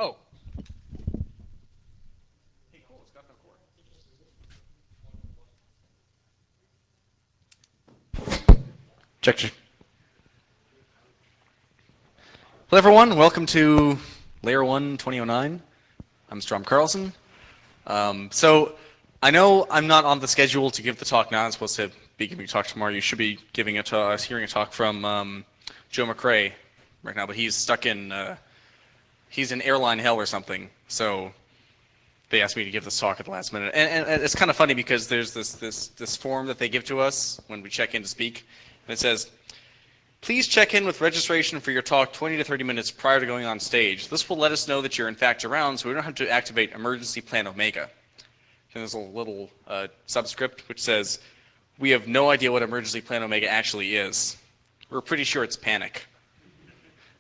Oh. Hey, cool. It's got no cord. Check, check. Hello, everyone. Welcome to LayerOne 2009. I'm Strom Carlson. So I know I'm not on the schedule to give the talk now. I'm supposed to be giving a talk tomorrow. You should be giving hearing a talk from Joe McRae right now, but he's stuck in he's in airline hell or something. So they asked me to give this talk at the last minute, and it's kind of funny because there's this form that they give to us when we check in to speak, and it says, "Please check in with registration for your talk 20 to 30 minutes prior to going on stage. This will let us know that you're in fact around, so we don't have to activate Emergency Plan Omega." And there's a little subscript which says, "We have no idea what Emergency Plan Omega actually is. We're pretty sure it's panic.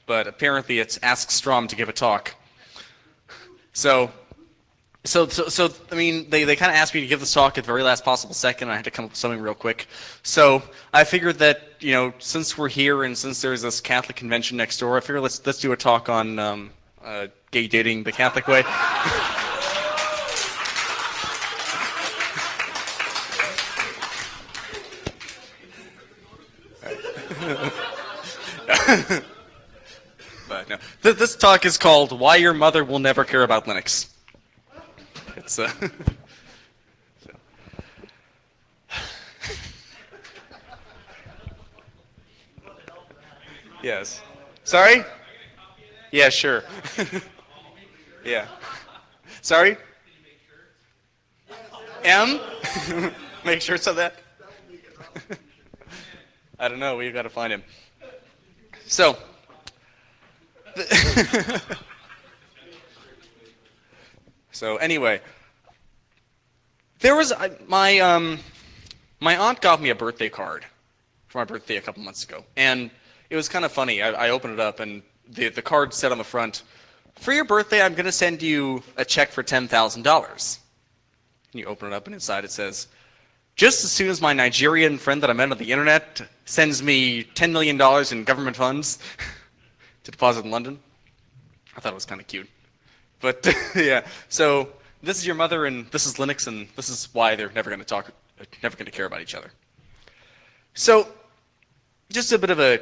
But apparently it's Ask Strom to give a talk." So I mean, they kind of asked me to give this talk at the very last possible second. I had to come up with something real quick. So I figured that, you know, since we're here and since there's this Catholic convention next door, I figured let's do a talk on gay dating the Catholic way. But no, this talk is called "Why Your Mother Will Never Care About Linux." It's so. Yes. Sorry? Yeah, sure. Yeah. Sorry? M? Make shirts of that? I don't know. We've got to find him. So. So anyway, there was my aunt got me a birthday card for my birthday a couple months ago, and it was kind of funny. I opened it up, and the card said on the front, "For your birthday, I'm going to send you a check for $10,000." And you open it up, and inside it says, "Just as soon as my Nigerian friend that I met on the internet sends me $10 million in government funds to deposit in London." I thought it was kind of cute. But yeah, so this is your mother, and this is Linux, and this is why they're never going to talk, never going to care about each other. So, just a bit of a,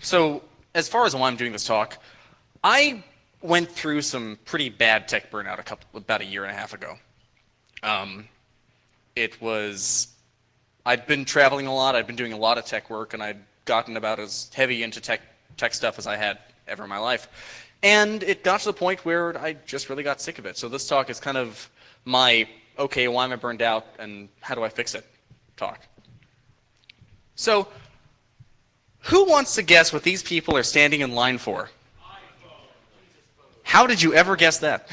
so as far as why I'm doing this talk, I went through some pretty bad tech burnout about a year and a half ago. I'd been traveling a lot, I'd been doing a lot of tech work, and I'd gotten about as heavy into tech stuff as I had ever in my life. And it got to the point where I just really got sick of it. So this talk is kind of my, okay, why am I burned out and how do I fix it talk. So who wants to guess what these people are standing in line for? How did you ever guess that?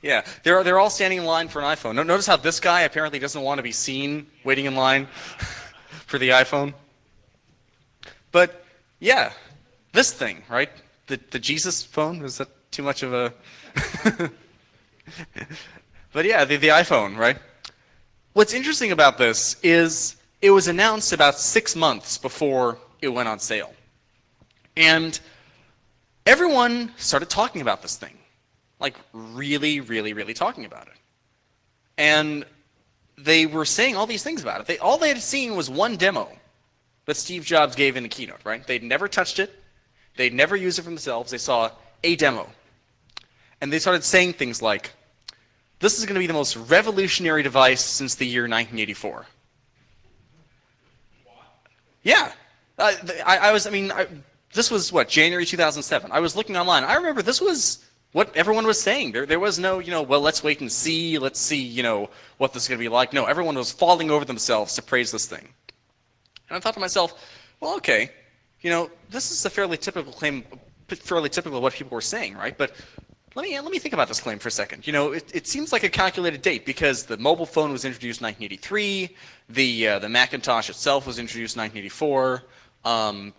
Yeah, they're all standing in line for an iPhone. Notice how this guy apparently doesn't want to be seen waiting in line for the iPhone. But yeah, this thing, right? The Jesus phone? Was that too much of a... But yeah, the iPhone, right? What's interesting about this is it was announced about 6 months before it went on sale. And everyone started talking about this thing. Like really, really, really talking about it. And they were saying all these things about it. All they had seen was one demo that Steve Jobs gave in the keynote, right? They'd never touched it. They'd never used it for themselves. They saw a demo. And they started saying things like, "This is going to be the most revolutionary device since the year 1984. Yeah. This was, what, January 2007. I was looking online. I remember this was what everyone was saying. There was no, well, let's wait and see. Let's see, what this is going to be like. No, everyone was falling over themselves to praise this thing. And I thought to myself, well, okay. This is a fairly typical claim, fairly typical of what people were saying, right? But let me think about this claim for a second. It seems like a calculated date because the mobile phone was introduced in 1983, the Macintosh itself was introduced in 1984,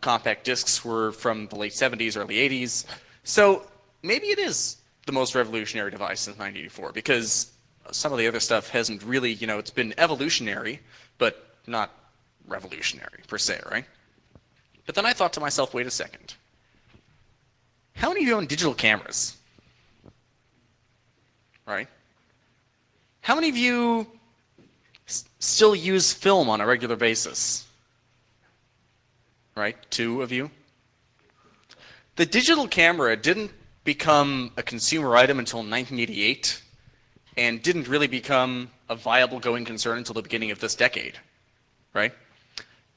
compact discs were from the late 70s, early 80s. So maybe it is the most revolutionary device since 1984 because some of the other stuff hasn't really, it's been evolutionary, but not revolutionary per se, right? But then I thought to myself, wait a second. How many of you own digital cameras? right? How many of you still use film on a regular basis? Right? 2 of you. The digital camera didn't become a consumer item until 1988 and didn't really become a viable going concern until the beginning of this decade, right?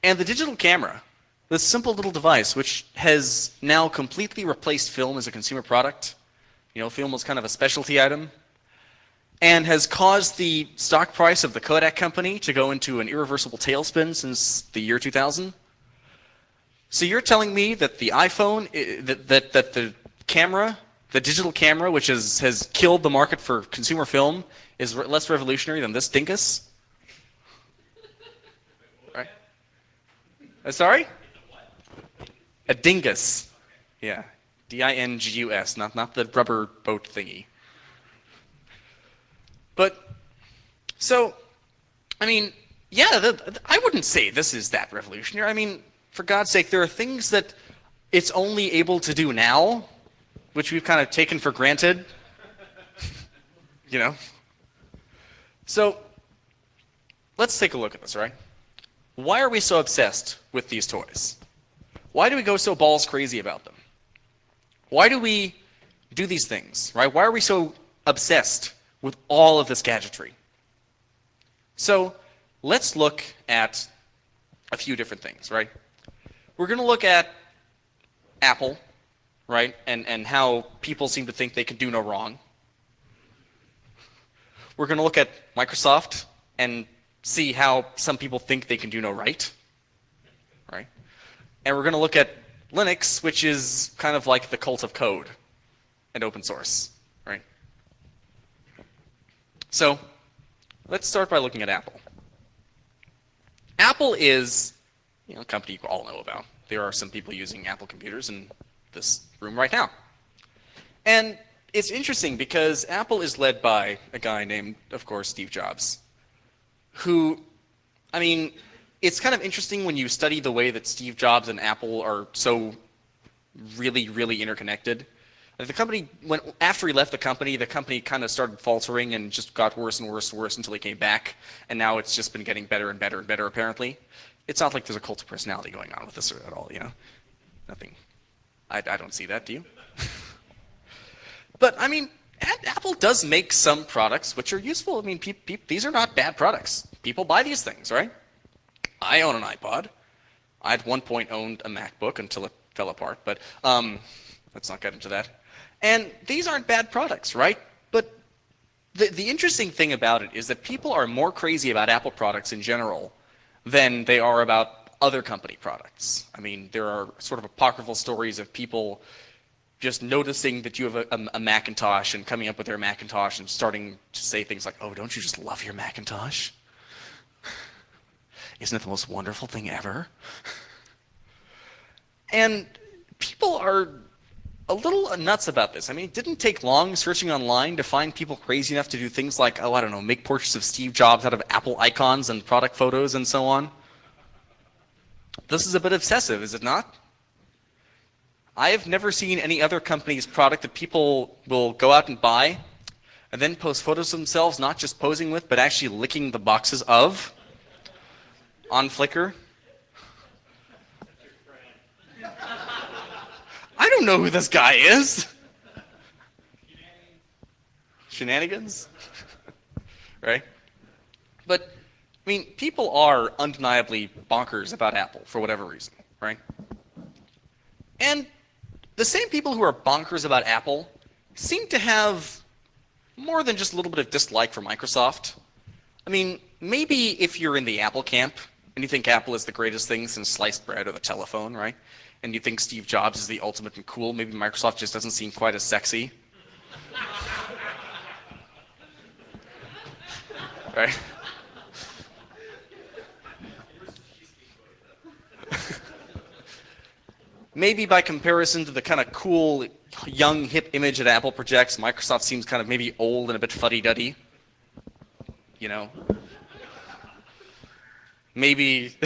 And the digital camera, this simple little device, which has now completely replaced film as a consumer product, film was kind of a specialty item, and has caused the stock price of the Kodak company to go into an irreversible tailspin since the year 2000. So you're telling me that the iPhone, that the camera, the digital camera, which has killed the market for consumer film, is less revolutionary than this dingus? Right? Sorry? A dingus. Yeah. D-I-N-G-U-S, not the rubber boat thingy. But, so, I mean, yeah, I wouldn't say this is that revolutionary. I mean, for God's sake, there are things that it's only able to do now, which we've kind of taken for granted. So, let's take a look at this, right? Why are we so obsessed with these toys? Why do we go so balls crazy about them? Why do we do these things, right? Why are we so obsessed with all of this gadgetry? So, let's look at a few different things, right? We're going to look at Apple, right, and how people seem to think they can do no wrong. We're going to look at Microsoft and see how some people think they can do no right, right? And we're going to look at Linux, which is kind of like the cult of code and open source, right? So, let's start by looking at Apple. Apple is a company you all know about. There are some people using Apple computers in this room right now. And it's interesting because Apple is led by a guy named, of course, Steve Jobs, who, I mean, it's kind of interesting when you study the way that Steve Jobs and Apple are so really, really interconnected. The company, after he left the company kind of started faltering and just got worse and worse and worse until he came back. And now it's just been getting better and better and better, apparently. It's not like there's a cult of personality going on with this at all, Nothing. I don't see that, do you? But, I mean, Apple does make some products which are useful. I mean, these are not bad products. People buy these things, right? I own an iPod. I at one point owned a MacBook until it fell apart, but let's not get into that. And these aren't bad products, right? But the interesting thing about it is that people are more crazy about Apple products in general than they are about other company products. I mean, there are sort of apocryphal stories of people just noticing that you have a Macintosh and coming up with their Macintosh and starting to say things like, oh, don't you just love your Macintosh? Isn't it the most wonderful thing ever? And people are a little nuts about this. I mean, it didn't take long searching online to find people crazy enough to do things like, oh, I don't know, make portraits of Steve Jobs out of Apple icons and product photos and so on. This is a bit obsessive, is it not? I have never seen any other company's product that people will go out and buy and then post photos of themselves, not just posing with, but actually licking the boxes of on Flickr. I don't know who this guy is. Shenanigans? Right? But, I mean, people are undeniably bonkers about Apple for whatever reason, right? And the same people who are bonkers about Apple seem to have more than just a little bit of dislike for Microsoft. I mean, maybe if you're in the Apple camp and you think Apple is the greatest thing since sliced bread or the telephone, right? And you think Steve Jobs is the ultimate and cool, maybe Microsoft just doesn't seem quite as sexy. Right? Maybe by comparison to the kind of cool, young, hip image that Apple projects, Microsoft seems kind of maybe old and a bit fuddy-duddy. Maybe,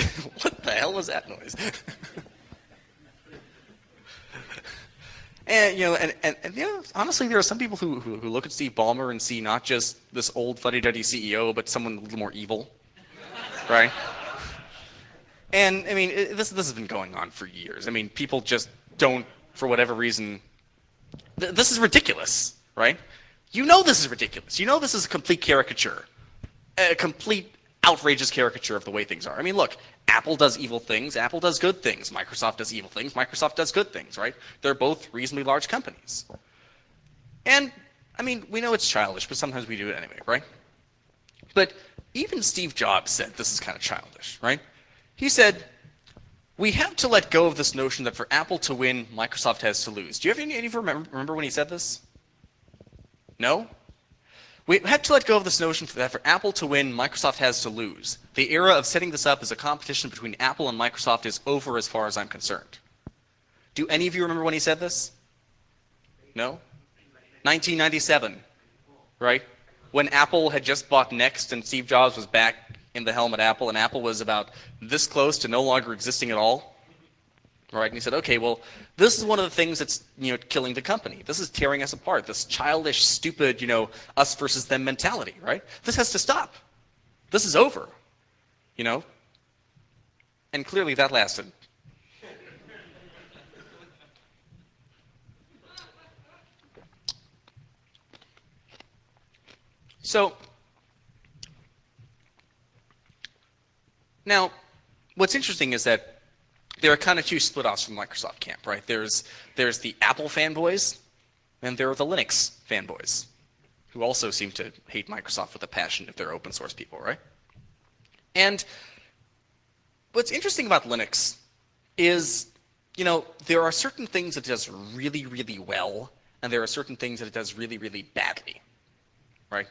what the hell was that noise? And honestly, there are some people who look at Steve Ballmer and see not just this old fuddy-duddy CEO, but someone a little more evil, right? And I mean, this has been going on for years. I mean, people just don't, for whatever reason, this is ridiculous, right? You know this is ridiculous. You know this is a complete caricature, a complete outrageous caricature of the way things are. I mean, look, Apple does evil things, Apple does good things. Microsoft does evil things, Microsoft does good things, right? They're both reasonably large companies. And, I mean, we know it's childish, but sometimes we do it anyway, right? But even Steve Jobs said this is kind of childish, right? He said, we have to let go of this notion that for Apple to win, Microsoft has to lose. Do you have any of you remember when he said this? No? We have to let go of this notion that for Apple to win, Microsoft has to lose. The era of setting this up as a competition between Apple and Microsoft is over as far as I'm concerned. Do any of you remember when he said this? No? 1997, right? When Apple had just bought Next and Steve Jobs was back in the helm at Apple, and Apple was about this close to no longer existing at all. Right? And he said, okay, well, this is one of the things that's killing the company. This is tearing us apart. This childish, stupid, us versus them mentality, right? This has to stop. This is over. And clearly that lasted. So now, what's interesting is that there are kind of two split-offs from the Microsoft camp, right? There's the Apple fanboys, and there are the Linux fanboys, who also seem to hate Microsoft with a passion if they're open source people, right? And what's interesting about Linux is, there are certain things it does really, really well, and there are certain things that it does really, really badly, right?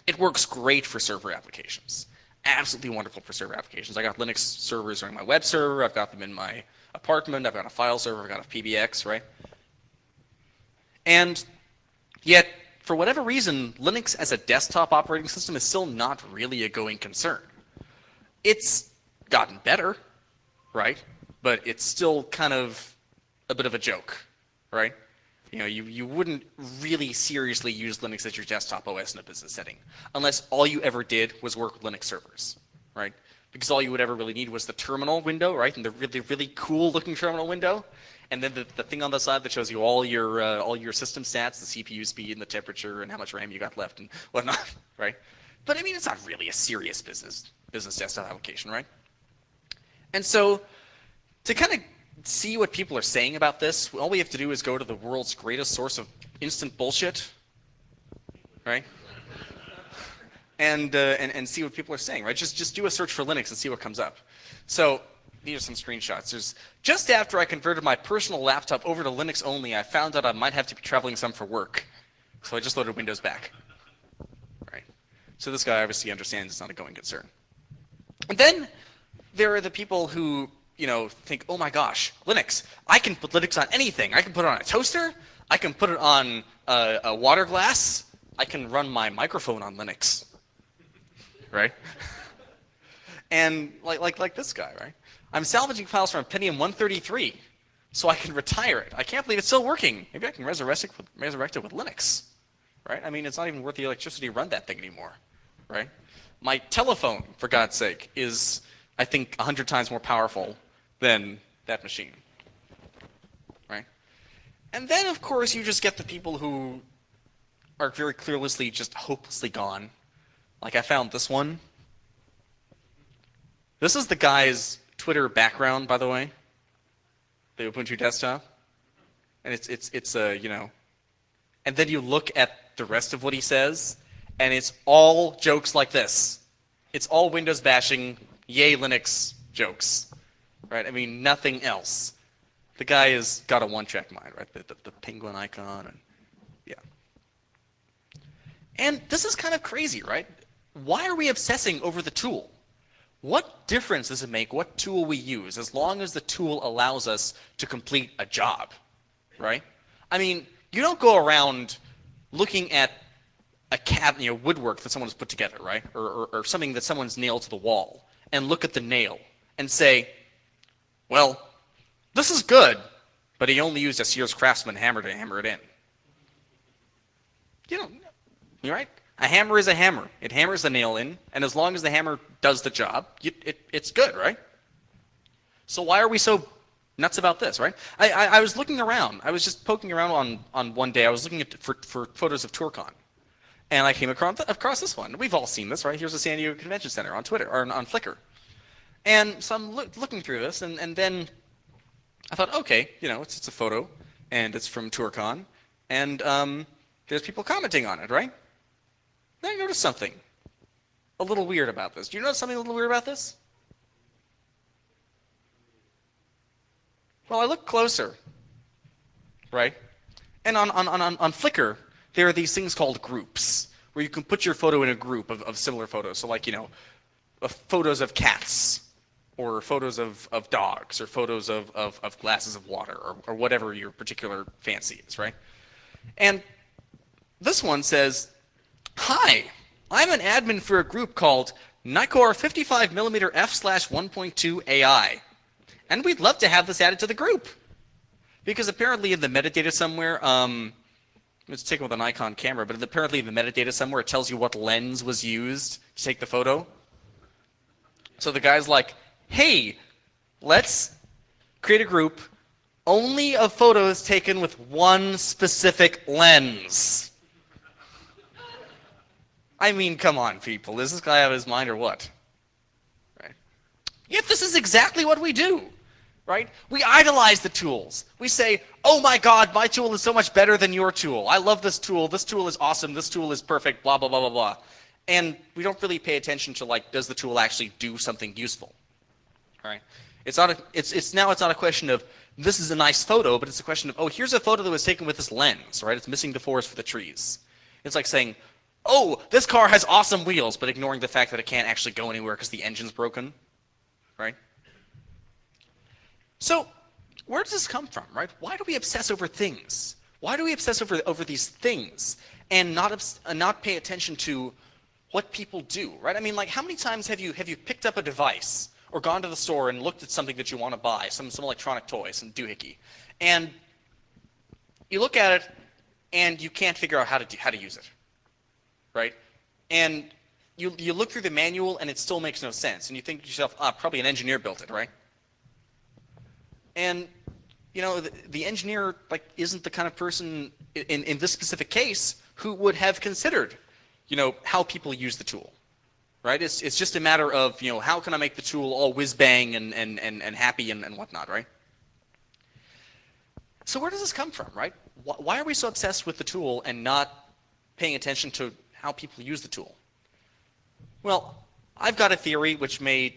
It works great for server applications. Absolutely wonderful for server applications. I got Linux servers running my web server. I've got them in my apartment. I've got a file server. I've got a PBX, right? And yet, for whatever reason, Linux as a desktop operating system is still not really a going concern. It's gotten better, right? But it's still kind of a bit of a joke, right? You wouldn't really seriously use Linux as your desktop OS in a business setting, unless all you ever did was work with Linux servers, right? Because all you would ever really need was the terminal window, right? And the really, really cool looking terminal window, and then the thing on the side that shows you all your system stats, the CPU speed and the temperature and how much RAM you got left and whatnot, right? But I mean, it's not really a serious business desktop application, right? And so to kind of see what people are saying about this, all we have to do is go to the world's greatest source of instant bullshit, right? And see what people are saying, right? Just do a search for Linux and see what comes up. So these are some screenshots. There's just after I converted my personal laptop over to Linux only, I found out I might have to be traveling some for work, so I just loaded Windows back, right? So this guy obviously understands it's not a going concern. And then there are the people who think, oh my gosh, Linux. I can put Linux on anything. I can put it on a toaster. I can put it on a water glass. I can run my microphone on Linux, right? And like this guy, right? I'm salvaging files from Pentium 133 so I can retire it. I can't believe it's still working. Maybe I can resurrect it with Linux, right? I mean, it's not even worth the electricity to run that thing anymore, right? My telephone, for God's sake, is, I think, 100 times more powerful than that machine, right? And then, of course, you just get the people who are very clearly just hopelessly gone. Like I found this one. This is the guy's Twitter background, by the way, the Ubuntu desktop. And it's and then you look at the rest of what he says, and it's all jokes like this. It's all Windows bashing, yay Linux jokes, right? I mean, nothing else. The guy has got a one-track mind, right? The penguin icon, and yeah. And this is kind of crazy, right? Why are we obsessing over the tool? What difference does it make what tool we use as long as the tool allows us to complete a job, right? I mean, you don't go around looking at a cabinet, woodwork that someone's put together, right? Or something that someone's nailed to the wall and look at the nail and say, well, this is good, but he only used a Sears Craftsman hammer to hammer it in. You know, you're right. A hammer is a hammer. It hammers the nail in, and as long as the hammer does the job, it's good, right? So why are we so nuts about this, right? I was looking around. I was just poking around on one day. I was looking for photos of TourCon, and I came across this one. We've all seen this, right? Here's the San Diego Convention Center on Twitter or on Flickr. And so I'm looking through this, and then I thought, okay, it's a photo, and it's from TourCon, and there's people commenting on it, right? Then I noticed something a little weird about this. Do you notice something a little weird about this? Well, I looked closer, right? And on Flickr, there are these things called groups, where you can put your photo in a group of similar photos. So like, photos of cats, or photos of dogs, or photos of glasses of water, or whatever your particular fancy is, right? And this one says, "Hi, I'm an admin for a group called Nikkor 55mm f/1.2 AI. And we'd love to have this added to the group." Because apparently in the metadata somewhere, it's taken with a Nikon camera, but apparently in the metadata somewhere it tells you what lens was used to take the photo. So the guy's like, hey, let's create a group only of photos taken with one specific lens. I mean, come on, people. Does this guy have his mind or what? Right? Yet this is exactly what we do. Right? We idolize the tools. We say, oh my God, my tool is so much better than your tool. I love this tool. This tool is awesome. This tool is perfect, blah, blah, blah, blah, blah. And we don't really pay attention to, like, does the tool actually do something useful? All right? It's not a question of, this is a nice photo, but it's a question of, oh, here's a photo that was taken with this lens, right? It's missing the forest for the trees. It's like saying, oh, this car has awesome wheels, but ignoring the fact that it can't actually go anywhere because the engine's broken, right? So where does this come from, right? Why do we obsess over things? Why do we obsess over these things and not pay attention to what people do, right? I mean, like, how many times have you picked up a device or gone to the store and looked at something that you want to buy, some electronic toy, some doohickey, and you look at it and you can't figure out how to use it, right? And you look through the manual and it still makes no sense, and you think to yourself, probably an engineer built it, right? And the engineer isn't the kind of person in this specific case who would have considered how people use the tool, right? It's just a matter of how can I make the tool all whiz bang and happy and whatnot, right? So where does this come from, right? Why are we so obsessed with the tool and not paying attention to how people use the tool? Well, I've got a theory which may,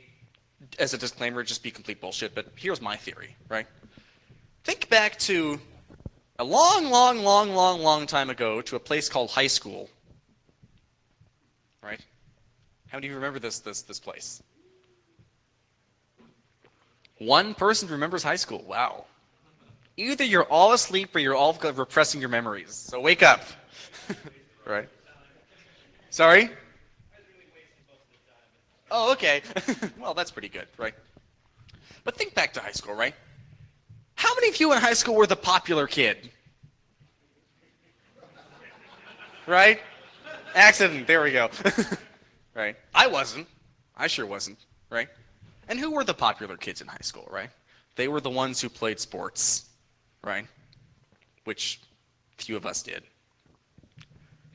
as a disclaimer, just be complete bullshit, but here's my theory, right? Think back to a long time ago to a place called high school, right? How many of you remember this place? One person remembers high school. Wow. Either you're all asleep or you're all repressing your memories. So wake up. Right? Sorry? Oh, okay. Well, that's pretty good, right? But think back to high school, right? How many of you in high school were the popular kid? Right? Accident, there we go. Right? I wasn't. I sure wasn't, right? And who were the popular kids in high school, right? They were the ones who played sports, right? Which few of us did.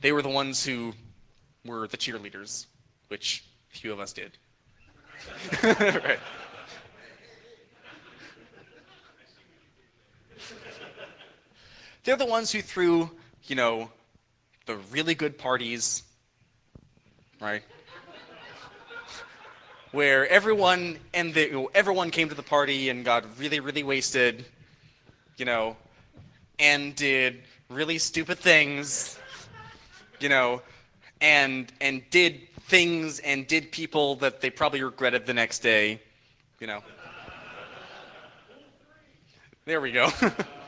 They were the ones who were the cheerleaders, which few of us did. Right. They're the ones who threw, the really good parties, right? Where everyone came to the party and got really, really wasted, and did really stupid things, and did things and did people that they probably regretted the next day, There we go.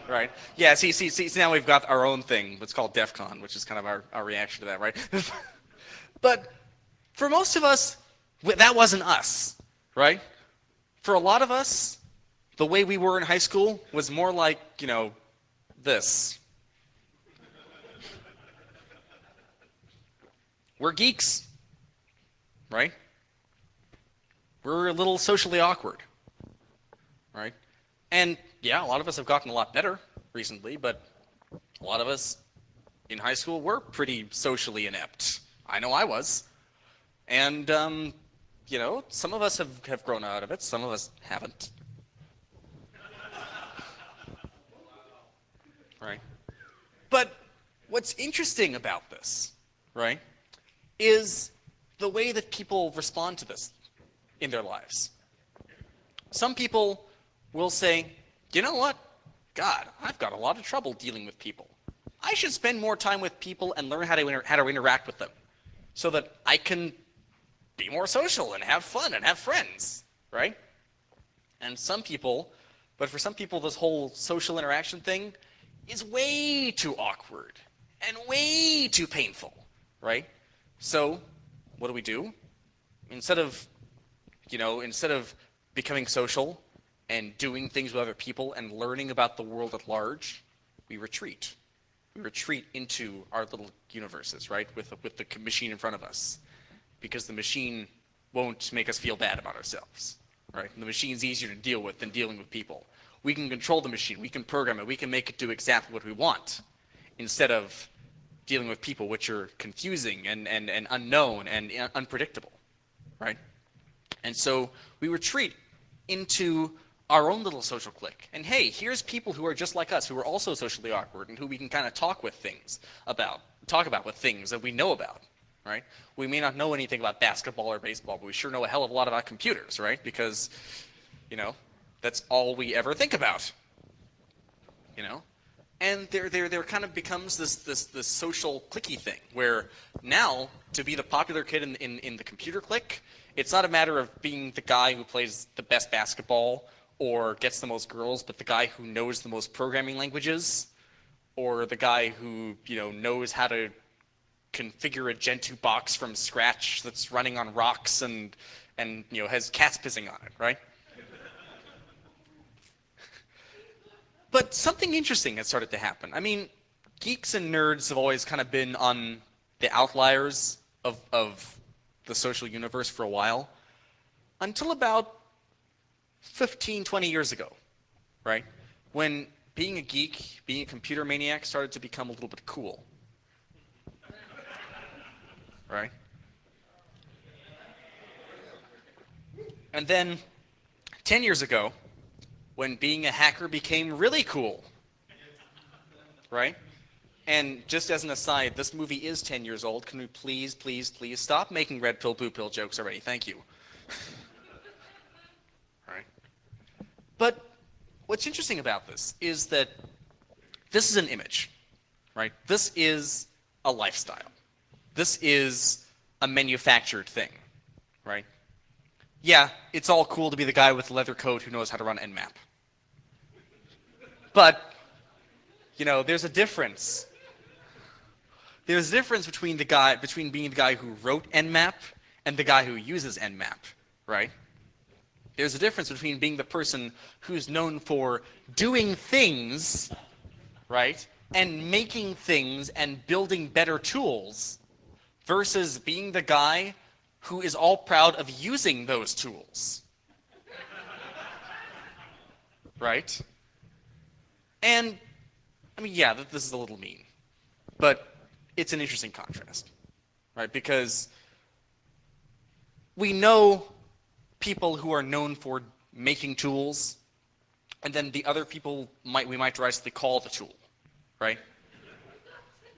Right? Yeah, see, now we've got our own thing. It's called DEF CON, which is kind of our reaction to that, right? But for most of us, that wasn't us, right? For a lot of us, the way we were in high school was more like, this. We're geeks, right? We're a little socially awkward, right? And yeah, a lot of us have gotten a lot better recently, but a lot of us in high school were pretty socially inept. I know I was. And, some of us have grown out of it, some of us haven't. Right? But what's interesting about this, right, is the way that people respond to this in their lives. Some people will say, you know what? God, I've got a lot of trouble dealing with people. I should spend more time with people and learn how to interact with them so that I can be more social and have fun and have friends, right? And for some people, this whole social interaction thing is way too awkward and way too painful, right? So what do? Instead of becoming social and doing things with other people and learning about the world at large, we retreat. We retreat into our little universes, right, with the machine in front of us, because the machine won't make us feel bad about ourselves, right? And the machine's easier to deal with than dealing with people. We can control the machine. We can program it. We can make it do exactly what we want instead of dealing with people, which are confusing and unknown and unpredictable, right? And so we retreat into our own little social clique. And hey, here's people who are just like us, who are also socially awkward and who we can kind of talk about with things that we know about, right? We may not know anything about basketball or baseball, but we sure know a hell of a lot about computers, right? Because, that's all we ever think about, And there kind of becomes this social cliquey thing where now, to be the popular kid in the computer clique, it's not a matter of being the guy who plays the best basketball or gets the most girls, but the guy who knows the most programming languages, or the guy who knows how to configure a Gentoo box from scratch that's running on rocks and has cats pissing on it, right? But something interesting has started to happen. I mean, geeks and nerds have always kind of been on the outliers of the social universe for a while, until about 15, 20 years ago, right? When being a geek, being a computer maniac started to become a little bit cool, right? And then 10 years ago, when being a hacker became really cool, right? And just as an aside, this movie is 10 years old. Can we please stop making red pill, blue pill jokes already? Thank you. Right? But what's interesting about this is that this is an image, right? This is a lifestyle. This is a manufactured thing, right? Yeah, it's all cool to be the guy with the leather coat who knows how to run Nmap. But, there's a difference. There's a difference between being the guy who wrote Nmap and the guy who uses Nmap, right? There's a difference between being the person who's known for doing things, right, and making things and building better tools, versus being the guy who is all proud of using those tools. Right? And, I mean, yeah, this is a little mean, but it's an interesting contrast, right? Because we know people who are known for making tools, and then the other people we might directly call the tool, right?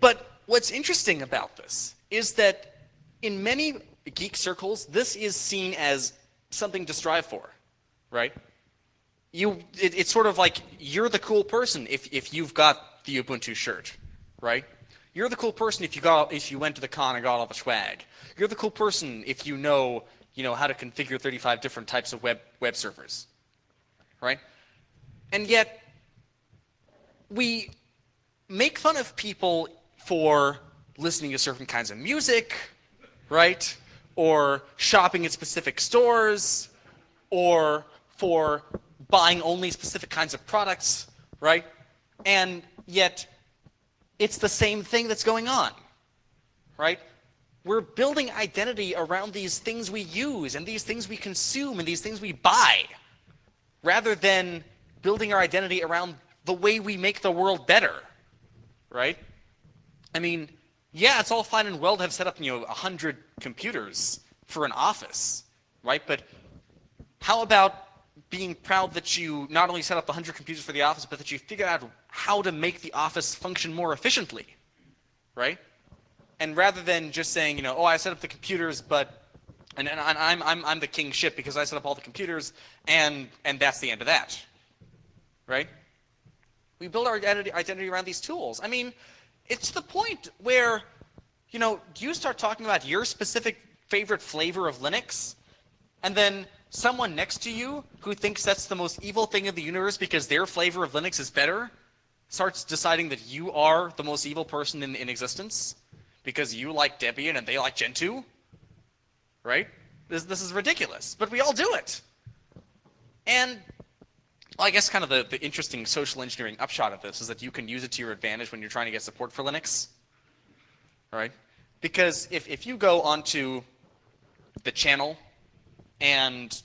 But what's interesting about this is that in many geek circles, this is seen as something to strive for, right? It's sort of like you're the cool person if you've got the Ubuntu shirt, right? You're the cool person if you went to the con and got all the swag. You're the cool person if you know how to configure 35 different types of web servers, right? And yet we make fun of people for listening to certain kinds of music, right? Or shopping at specific stores, or for buying only specific kinds of products, right? And yet, it's the same thing that's going on, right? We're building identity around these things we use and these things we consume and these things we buy, rather than building our identity around the way we make the world better, right? I mean, yeah, it's all fine and well to have set up, 100 computers for an office, right? But how about being proud that you not only set up 100 computers for the office, but that you figured out how to make the office function more efficiently, right? And rather than just saying, oh, I set up the computers, but and I'm the king ship because I set up all the computers, and that's the end of that, right? We build our identity around these tools. I mean, it's to the point where, you start talking about your specific favorite flavor of Linux, and then someone next to you who thinks that's the most evil thing in the universe because their flavor of Linux is better starts deciding that you are the most evil person in existence because you like Debian and they like Gentoo, right? This is ridiculous, but we all do it. And well, I guess kind of the interesting social engineering upshot of this is that you can use it to your advantage when you're trying to get support for Linux, right? Because if you go onto the channel and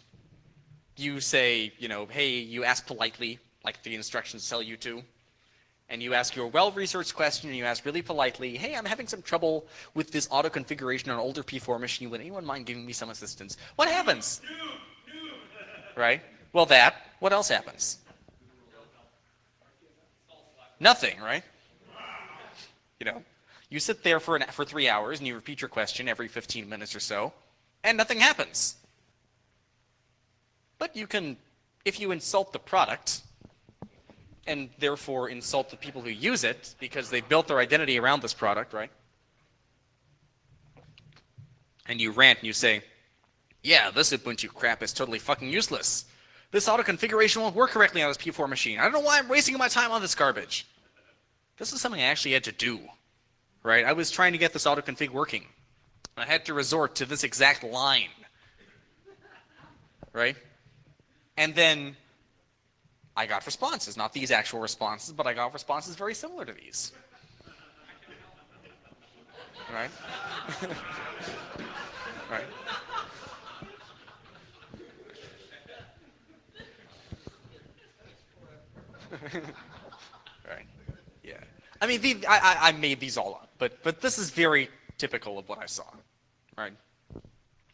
you say, hey, you ask politely, like the instructions tell you to, and you ask your well-researched question, and you ask really politely, hey, I'm having some trouble with this auto-configuration on an older P4 machine. Would anyone mind giving me some assistance? What happens? Right? Well, what else happens? Nothing, right? You sit there for 3 hours, and you repeat your question every 15 minutes or so, and nothing happens. But you can, if you insult the product, and therefore insult the people who use it because they've built their identity around this product, right? And you rant and you say, yeah, this Ubuntu crap is totally fucking useless. This auto configuration won't work correctly on this P4 machine. I don't know why I'm wasting my time on this garbage. This is something I actually had to do, right? I was trying to get this auto config working. I had to resort to this exact line, right? And then I got responses, not these actual responses, but I got responses very similar to these. Right? Right. Right. Yeah. I mean, I made these all up, but this is very typical of what I saw, right?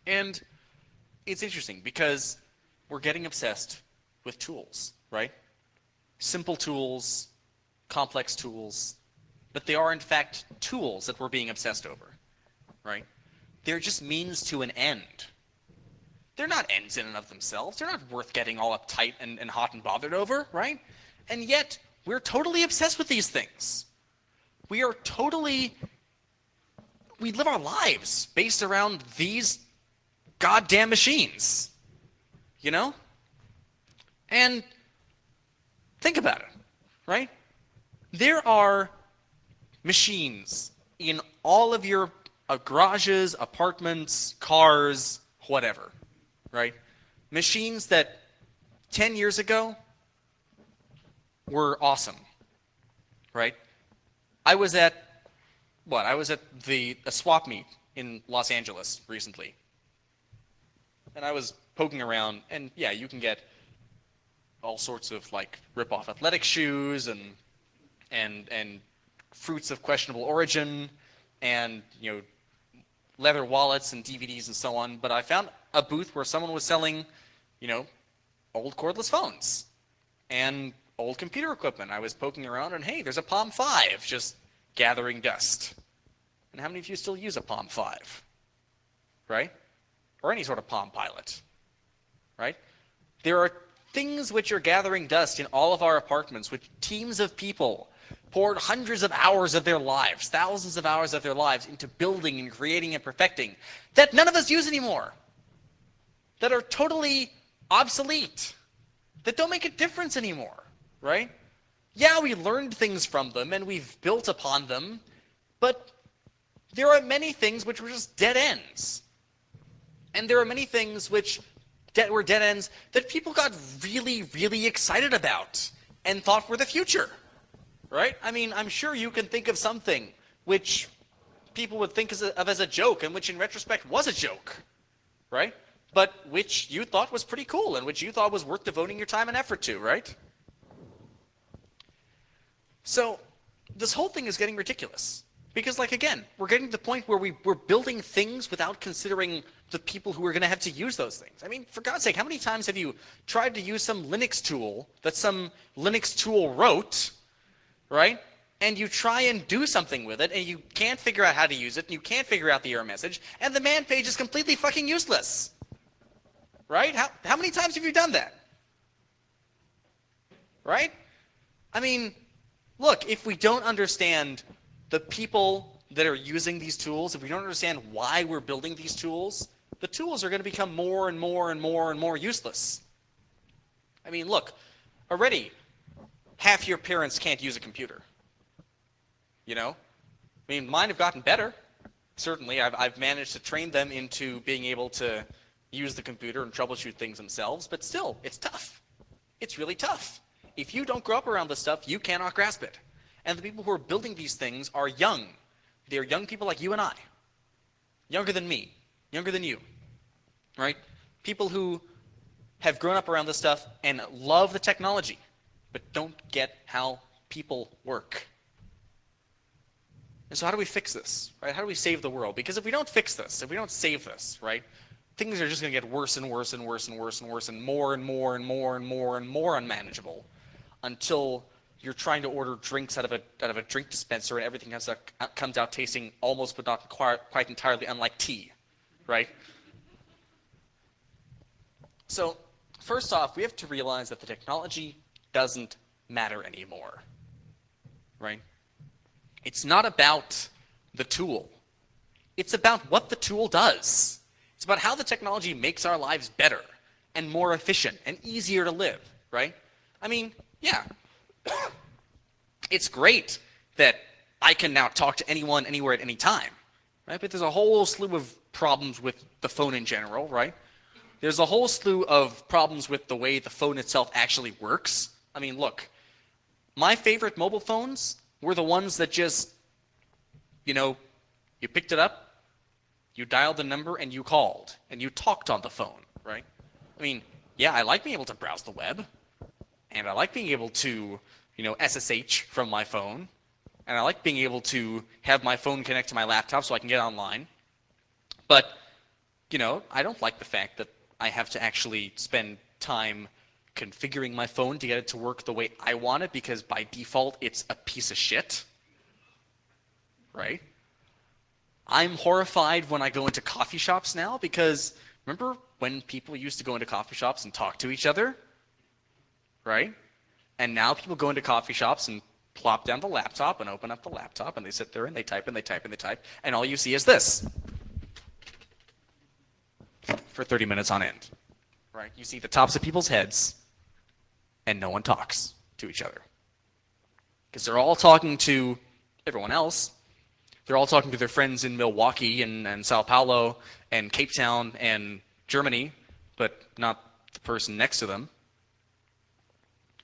And it's interesting because we're getting obsessed with tools, right? Simple tools, complex tools, but they are in fact tools that we're being obsessed over, right? They're just means to an end. They're not ends in and of themselves. They're not worth getting all uptight and hot and bothered over, right? And yet, we're totally obsessed with these things. We live our lives based around these goddamn machines, And think about it, right? There are machines in all of your garages, apartments, cars, whatever, right? Machines that 10 years ago were awesome, right? I was at a swap meet in Los Angeles recently. And I was poking around, and yeah, you can get all sorts of like rip-off athletic shoes and fruits of questionable origin and leather wallets and DVDs and so on. But I found a booth where someone was selling old cordless phones and old computer equipment. I was poking around and hey, there's a Palm 5 just gathering dust. And how many of you still use a Palm 5? Right? Or any sort of Palm Pilot. Right? There are things which are gathering dust in all of our apartments, which teams of people poured hundreds of hours of their lives, thousands of hours of their lives into building and creating and perfecting, that none of us use anymore, that are totally obsolete, that don't make a difference anymore, right? Yeah, we learned things from them and we've built upon them, but there are many things which were just dead ends. And there are many things which were dead ends that people got really, really excited about and thought were the future, right? I mean, I'm sure you can think of something which people would think of as a joke and which in retrospect was a joke, right? But which you thought was pretty cool and which you thought was worth devoting your time and effort to, right? So this whole thing is getting ridiculous. Because, like, again, we're getting to the point where we're building things without considering the people who are going to have to use those things. I mean, for God's sake, how many times have you tried to use some Linux tool that some Linux tool wrote, right? And you try and do something with it, and you can't figure out how to use it, and you can't figure out the error message, and the man page is completely fucking useless, right? How many times have you done that, right? I mean, look, if we don't understand the people that are using these tools, if we don't understand why we're building these tools, the tools are going to become more and more and more and more useless. I mean, look, already half your parents can't use a computer. You know? I mean, mine have gotten better. Certainly, I've managed to train them into being able to use the computer and troubleshoot things themselves, but still, it's tough. It's really tough. If you don't grow up around this stuff, you cannot grasp it. And the people who are building these things are young. They're young people like you and I. Younger than me. Younger than you. Right? People who have grown up around this stuff and love the technology, but don't get how people work. And so how do we fix this? Right? How do we save the world? Because if we don't fix this, if we don't save this, right, things are just going to get worse and worse and worse and worse and worse and more and more and more and more and more unmanageable until you're trying to order drinks out of a drink dispenser and everything comes out tasting almost but not quite entirely unlike tea, right? So first off, we have to realize that the technology doesn't matter anymore, right? It's not about the tool. It's about what the tool does. It's about how the technology makes our lives better and more efficient and easier to live, right? I mean, yeah. It's great that I can now talk to anyone, anywhere, at any time, right? But there's a whole slew of problems with the phone in general, right? There's a whole slew of problems with the way the phone itself actually works. I mean, look, my favorite mobile phones were the ones that just, you know, you picked it up, you dialed the number, and you called, and you talked on the phone, right? I mean, yeah, I like being able to browse the web, and I like being able to, you know, SSH from my phone, and I like being able to have my phone connect to my laptop so I can get online. But, you know, I don't like the fact that I have to actually spend time configuring my phone to get it to work the way I want it, because by default it's a piece of shit, right? I'm horrified when I go into coffee shops now, because remember when people used to go into coffee shops and talk to each other, right? And now people go into coffee shops and plop down the laptop and open up the laptop, and they sit there and they type and they type and they type, and all you see is this for 30 minutes on end, right? You see the tops of people's heads, and no one talks to each other, because they're all talking to everyone else. They're all talking to their friends in Milwaukee and Sao Paulo and Cape Town and Germany, but not the person next to them,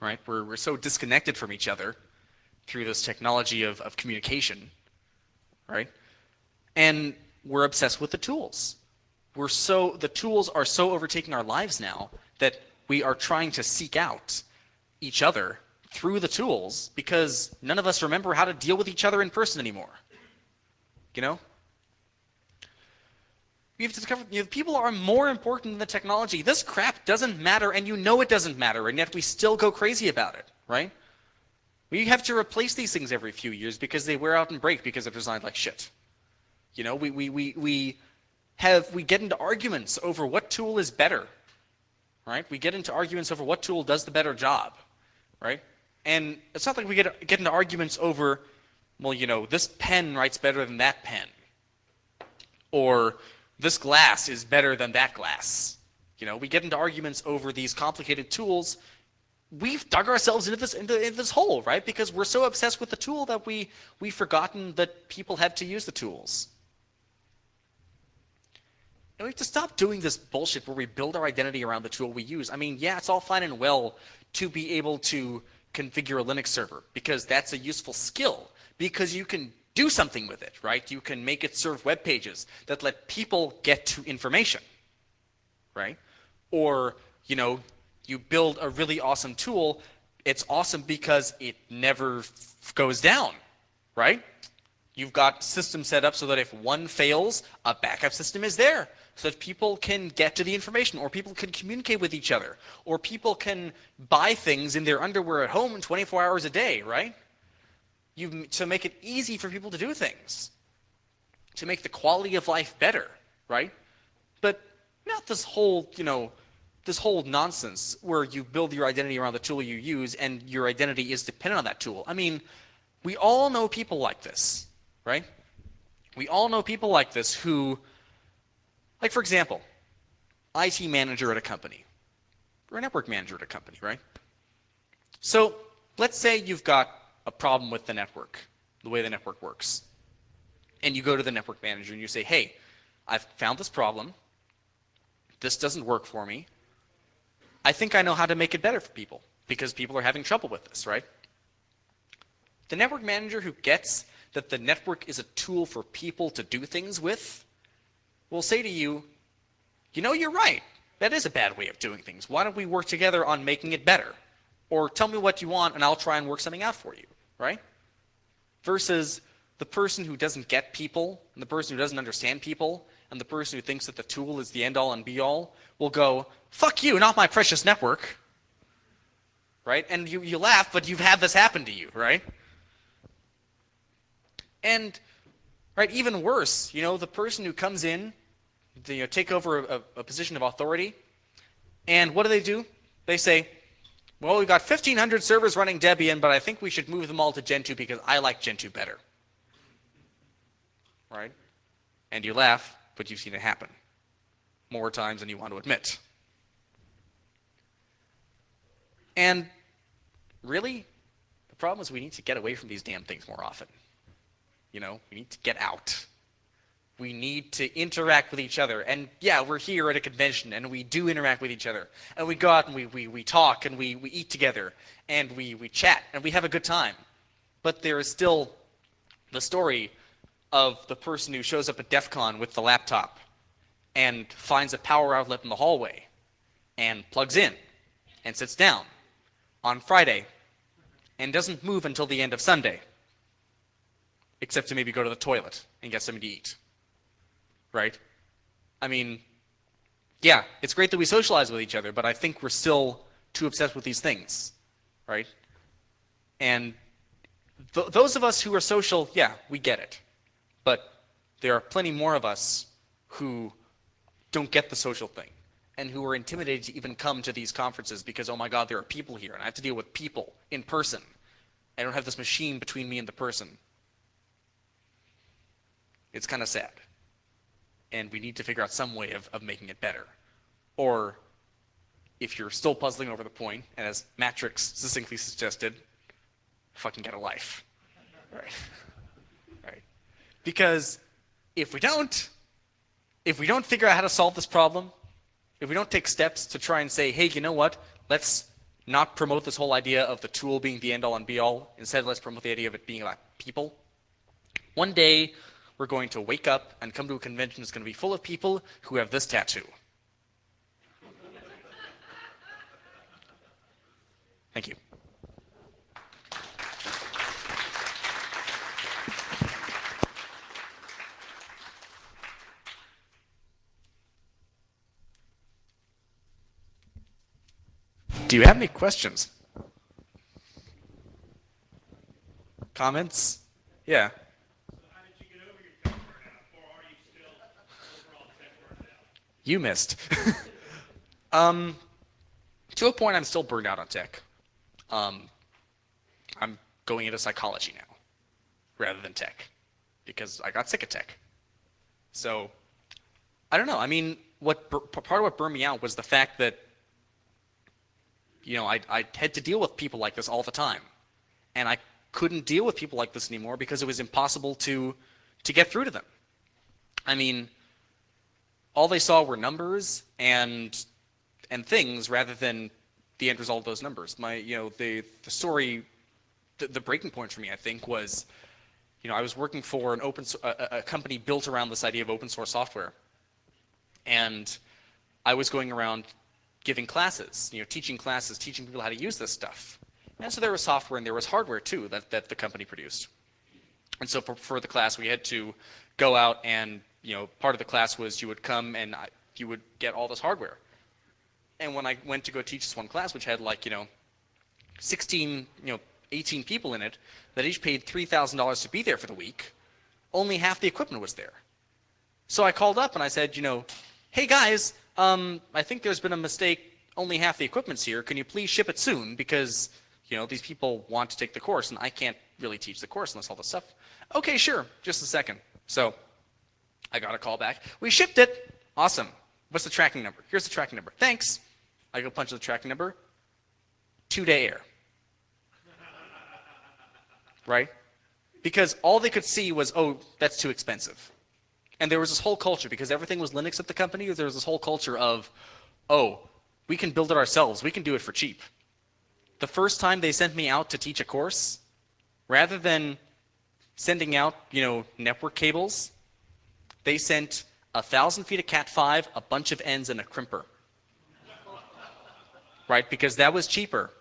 right? We're so disconnected from each other through this technology of communication, right? And we're obsessed with the tools. The tools are so overtaking our lives now that we are trying to seek out each other through the tools, because none of us remember how to deal with each other in person anymore. You know? We have to discover, you know, people are more important than the technology. This crap doesn't matter, and you know it doesn't matter, and yet we still go crazy about it, right? We have to replace these things every few years because they wear out and break because they're designed like shit. You know, we get into arguments over what tool is better, right? We get into arguments over what tool does the better job, right? And it's not like we get into arguments over, well, you know, this pen writes better than that pen, or this glass is better than that glass. You know, we get into arguments over these complicated tools. We've dug ourselves into this hole, right? Because we're so obsessed with the tool that we've forgotten that people have to use the tools. And we have to stop doing this bullshit where we build our identity around the tool we use. I mean, yeah, it's all fine and well to be able to configure a Linux server because that's a useful skill because you can do something with it, right? You can make it serve web pages that let people get to information, right? Or, you build a really awesome tool. It's awesome because it never goes down, right? You've got systems set up so that if one fails, a backup system is there so that people can get to the information, or people can communicate with each other, or people can buy things in their underwear at home 24 hours a day, right? To make it easy for people to do things, to make the quality of life better, right? But not this whole, this whole nonsense where you build your identity around the tool you use and your identity is dependent on that tool. I mean, we all know people like this, right? We all know people like this who, like for example, IT manager at a company, or a network manager at a company, right? So let's say you've got a problem with the network, the way the network works. And you go to the network manager and you say, hey, I've found this problem. This doesn't work for me. I think I know how to make it better for people because people are having trouble with this, right? The network manager who gets that the network is a tool for people to do things with will say to you, you're right. That is a bad way of doing things. Why don't we work together on making it better? Or tell me what you want and I'll try and work something out for you, right? Versus the person who doesn't get people, and the person who doesn't understand people, and the person who thinks that the tool is the end-all and be-all will go, fuck you, not my precious network, right? And you laugh, but you've had this happen to you, right? And, right, even worse, the person who comes in, take over a position of authority, and what do? They say, well, we've got 1,500 servers running Debian, but I think we should move them all to Gentoo because I like Gentoo better. Right? And you laugh, but you've seen it happen more times than you want to admit. And really, the problem is we need to get away from these damn things more often. We need to get out. We need to interact with each other. And yeah, we're here at a convention, and we do interact with each other. And we go out and we talk, and we eat together, and we chat, and we have a good time. But there is still the story of the person who shows up at DEF CON with the laptop and finds a power outlet in the hallway and plugs in and sits down on Friday and doesn't move until the end of Sunday, except to maybe go to the toilet and get something to eat. Right? I mean, yeah, it's great that we socialize with each other, but I think we're still too obsessed with these things, right? And those of us who are social, yeah, we get it. But there are plenty more of us who don't get the social thing and who are intimidated to even come to these conferences because, oh my God, there are people here and I have to deal with people in person. I don't have this machine between me and the person. It's kind of sad. And we need to figure out some way of making it better. Or if you're still puzzling over the point, and as Matrix succinctly suggested, fucking get a life. Right? Right? Because if we don't figure out how to solve this problem, if we don't take steps to try and say, hey, you know what? Let's not promote this whole idea of the tool being the end-all and be-all. Instead, let's promote the idea of it being about people. One day, we're going to wake up and come to a convention that's going to be full of people who have this tattoo. Thank you. Do you have any questions? Comments? Yeah. You missed. To a point, I'm still burned out on tech. I'm going into psychology now, rather than tech, because I got sick of tech. So, I don't know. I mean, part of what burned me out was the fact that, I had to deal with people like this all the time, and I couldn't deal with people like this anymore because it was impossible to get through to them. I mean, all they saw were numbers and things rather than the end result of those numbers. The story, the breaking point for me, I think, was, I was working for a company built around this idea of open source software, and I was going around giving classes, teaching classes, teaching people how to use this stuff. And so there was software and there was hardware too that the company produced. And so for the class, we had to go out and, part of the class was you would come and you would get all this hardware. And when I went to go teach this one class, which had 16, 18 people in it, that each paid $3,000 to be there for the week, only half the equipment was there. So I called up and I said, hey guys, I think there's been a mistake. Only half the equipment's here. Can you please ship it soon? Because, these people want to take the course and I can't really teach the course unless all this stuff. Okay, sure. Just a second. So I got a call back. We shipped it. Awesome. What's the tracking number? Here's the tracking number. Thanks. I go punch the tracking number. 2-day error. Right? Because all they could see was, oh, that's too expensive. And there was this whole culture, because everything was Linux at the company, there was this whole culture of, oh, we can build it ourselves. We can do it for cheap. The first time they sent me out to teach a course, rather than sending out, network cables, they sent 1,000 feet of Cat5, a bunch of ends, and a crimper. Right? Because that was cheaper.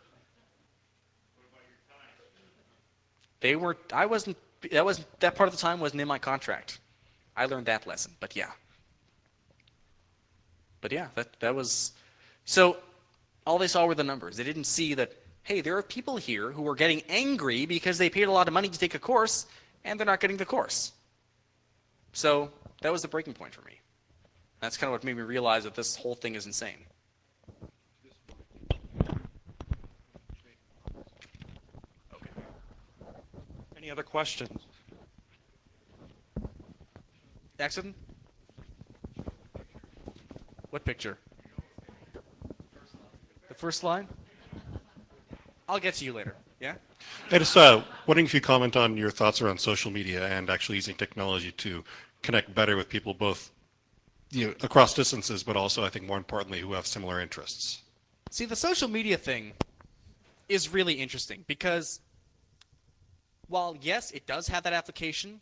That part of the time wasn't in my contract. I learned that lesson, but yeah. That was, so all they saw were the numbers. They didn't see that, hey, there are people here who are getting angry because they paid a lot of money to take a course and they're not getting the course. So that was the breaking point for me. That's kind of what made me realize that this whole thing is insane. Okay. Any other questions? Accident? What picture? The first line? I'll get to you later. Yeah? I just wondering if you comment on your thoughts around social media and actually using technology to connect better with people both across distances, but also, I think more importantly, who have similar interests. See, the social media thing is really interesting because while, yes, it does have that application,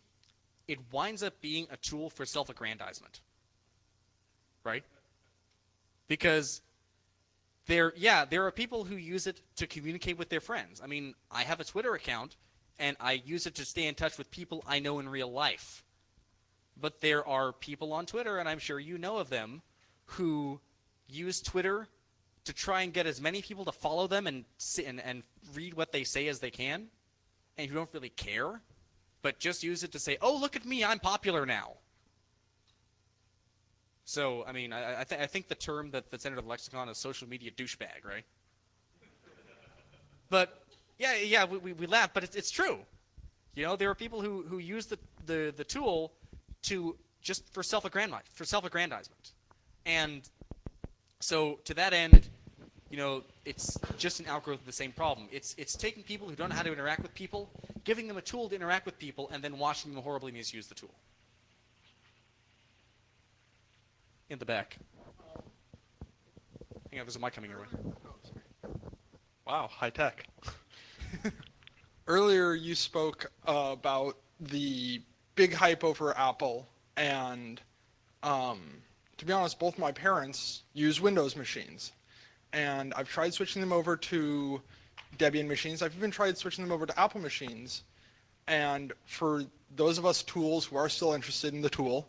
it winds up being a tool for self-aggrandizement. Right? Because there are people who use it to communicate with their friends. I mean, I have a Twitter account, and I use it to stay in touch with people I know in real life. But there are people on Twitter, and I'm sure you know of them, who use Twitter to try and get as many people to follow them and read what they say as they can, and who don't really care, but just use it to say, oh, look at me, I'm popular now. So, I mean, I think the term that's entered the lexicon is social media douchebag, right? But, yeah, we laugh, but it's true. There are people who use the tool to just for self-aggrandizement. And so, to that end, it's just an outgrowth of the same problem. It's taking people who don't know how to interact with people, giving them a tool to interact with people, and then watching them horribly misuse the tool. In the back. Hang on, there's a mic coming your way. Wow, high tech. Earlier you spoke about the big hype over Apple, and to be honest, both my parents use Windows machines. And I've tried switching them over to Debian machines. I've even tried switching them over to Apple machines. And for those of us tools who are still interested in the tool,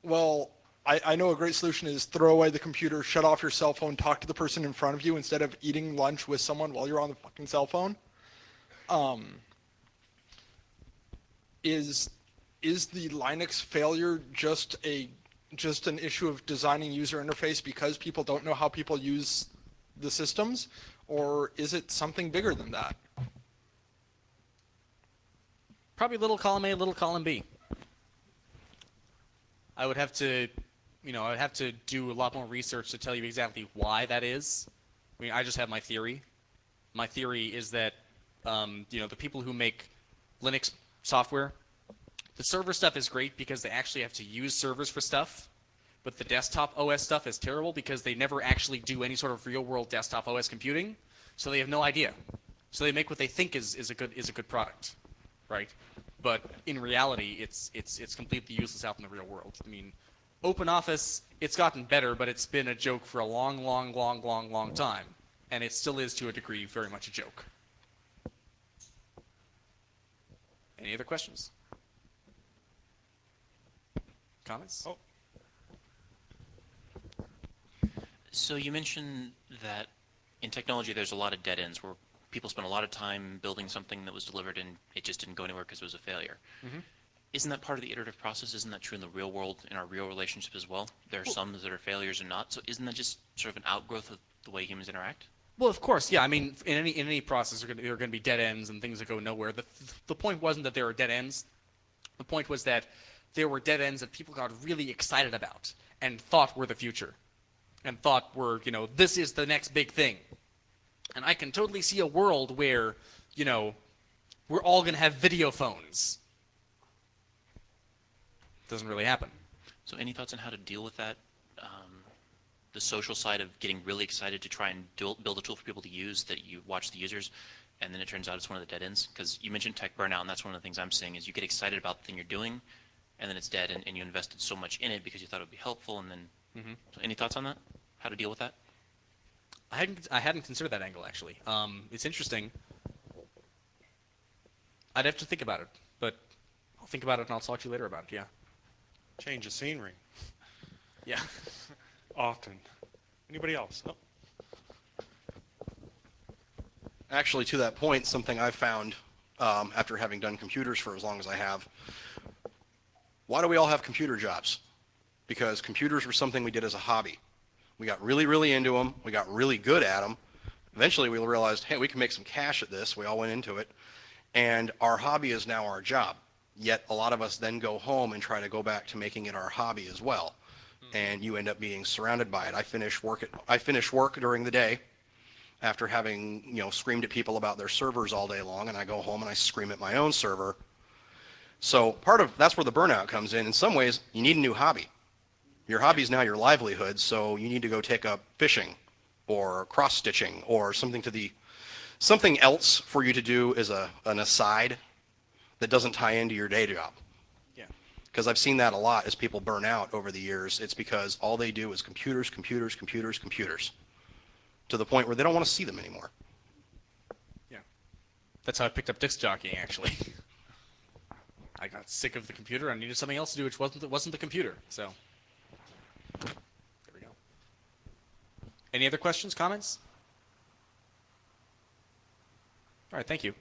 well, I know a great solution is throw away the computer, shut off your cell phone, talk to the person in front of you instead of eating lunch with someone while you're on the fucking cell phone. Is the Linux failure just an issue of designing user interface because people don't know how people use the systems, or is it something bigger than that? Probably little column A, little column B. I would have to do a lot more research to tell you exactly why that is. I mean, I just have my theory. My theory is that, the people who make Linux software The server stuff is great because they actually have to use servers for stuff, but the desktop OS stuff is terrible because they never actually do any sort of real-world desktop OS computing, so they have no idea. So they make what they think is a good product, right? But in reality, it's completely useless out in the real world. I mean, OpenOffice, it's gotten better, but it's been a joke for a long time, and it still is to a degree very much a joke. Any other questions? Comments? Oh. So you mentioned that in technology there's a lot of dead ends where people spend a lot of time building something that was delivered and it just didn't go anywhere because it was a failure. Mm-hmm. Isn't that part of the iterative process? Isn't that true in the real world, in our real relationships as well? There are some that are failures and not. So isn't that just sort of an outgrowth of the way humans interact? Well, of course, yeah. I mean, in any process, there are going to be dead ends and things that go nowhere. The point wasn't that there were dead ends. The point was that there were dead ends that people got really excited about and thought were the future, and thought were, this is the next big thing. And I can totally see a world where, we're all going to have video phones. Doesn't really happen. So any thoughts on how to deal with that? The social side of getting really excited to try and build a tool for people to use that you watch the users, and then it turns out it's one of the dead ends? Because you mentioned tech burnout, and that's one of the things I'm seeing is you get excited about the thing you're doing, and then it's dead, and you invested so much in it because you thought it would be helpful, and then... Mm-hmm. So any thoughts on that? How to deal with that? I hadn't considered that angle, actually. It's interesting. I'd have to think about it, but I'll think about it and I'll talk to you later about it, yeah. Change of scenery. Yeah. Often. Anybody else? Oh. Actually, to that point, something I've found after having done computers for as long as I have, why do we all have computer jobs? Because computers were something we did as a hobby. We got really into them. We got really good at them. Eventually, we realized, hey, we can make some cash at this. We all went into it. And our hobby is now our job. Yet a lot of us then go home and try to go back to making it our hobby as well. And you end up being surrounded by it. I finish work during the day after having, screamed at people about their servers all day long, and I go home and I scream at my own server. So that's where the burnout comes in. In some ways, you need a new hobby. Your hobby is now your livelihood, so you need to go take up fishing or cross-stitching or something else for you to do as an aside that doesn't tie into your day job. Yeah. Because I've seen that a lot as people burn out over the years. It's because all they do is computers, to the point where they don't want to see them anymore. Yeah. That's how I picked up disc jockeying, actually. I got sick of the computer. I needed something else to do, which wasn't the computer. So there we go. Any other questions, comments? All right, thank you.